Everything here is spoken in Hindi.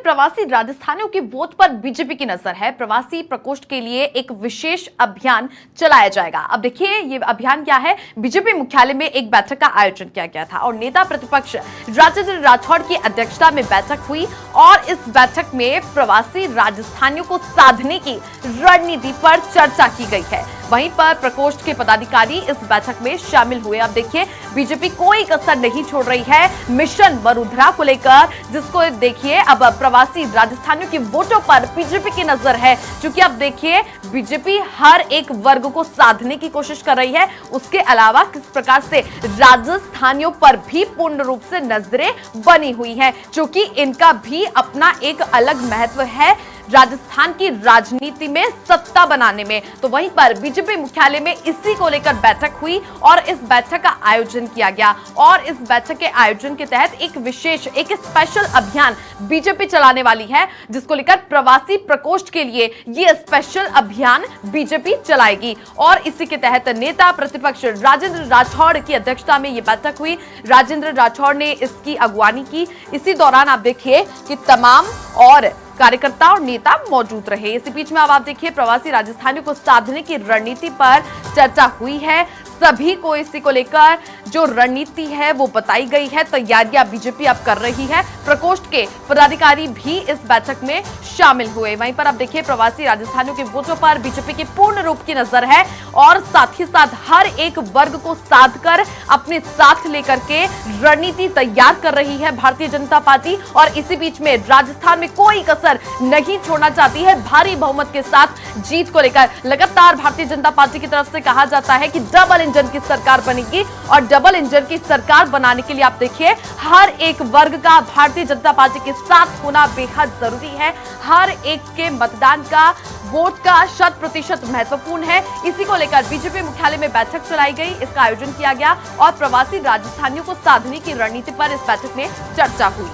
प्रवासी राजस्थानियों के वोट पर बीजेपी की नजर है। प्रवासी प्रकोष्ठ के लिए एक विशेष अभियान चलाया जाएगा। अब देखिए ये अभियान क्या है। बीजेपी मुख्यालय में एक बैठक का आयोजन किया गया था और नेता प्रतिपक्ष राजेंद्र राठौड़ की अध्यक्षता में बैठक हुई और इस बैठक में प्रवासी राजस्थानियों को साधने की रणनीति पर चर्चा की गई है। वहीं पर प्रकोष्ठ के पदाधिकारी इस बैठक में शामिल हुए। अब देखिए बीजेपी कोई कसर नहीं छोड़ रही है मिशन वसुंधरा को लेकर, जिसको देखिए अब प्रवासी राजस्थानियों के वोटों पर बीजेपी की नजर है। क्योंकि अब देखिए बीजेपी हर एक वर्ग को साधने की कोशिश कर रही है। उसके अलावा किस प्रकार से राजस्थानियों पर भी पूर्ण रूप से नजरें बनी हुई हैं, क्योंकि इनका भी अपना एक अलग महत्व है राजस्थान की राजनीति में सत्ता बनाने में। तो वहीं पर बीजेपी मुख्यालय में इसी को लेकर बैठक हुई और इस बैठक का आयोजन किया गया और इस बैठक के आयोजन के तहत एक स्पेशल अभियान बीजेपी चलाने वाली है, जिसको लेकर प्रवासी प्रकोष्ठ के लिए ये स्पेशल अभियान बीजेपी चलाएगी। और इसी के तहत नेता प्रतिपक्ष राजेंद्र राठौड़ की अध्यक्षता में ये बैठक हुई। राजेंद्र राठौड़ ने इसकी अगुवानी की। इसी दौरान आप देखिए कि तमाम और कार्यकर्ता और नेता मौजूद रहे। इसी बीच में अब आप देखिए प्रवासी राजस्थानियों को साधने की रणनीति पर चर्चा हुई है। सभी को इसी को लेकर जो रणनीति है वो बताई गई है। तैयारियां बीजेपी अब कर रही है। प्रकोष्ठ के पदाधिकारी भी इस बैठक में शामिल हुए। वहीं पर अब देखिए प्रवासी राजस्थानियों के वोटों पर बीजेपी की पूर्ण रूप की नजर है और साथ ही साथ हर एक वर्ग को साध कर अपने साथ लेकर के रणनीति तैयार कर रही है भारतीय जनता पार्टी। और इसी बीच में राजस्थान में कोई कसर नहीं छोड़ना चाहती है। भारी बहुमत के साथ जीत को लेकर लगातार भारतीय जनता पार्टी की तरफ से कहा जाता है कि डबल इंजन की सरकार बनेगी और डबल इंजन की सरकार बनाने के लिए आप देखिए हर एक वर्ग का भारतीय जनता पार्टी के साथ होना बेहद जरूरी है। हर एक के मतदान का वोट का 100% महत्वपूर्ण है। इसी को लेकर बीजेपी मुख्यालय में बैठक चलाई गई, इसका आयोजन किया गया और प्रवासी राजस्थानियों को साधने की रणनीति पर इस बैठक में चर्चा हुई।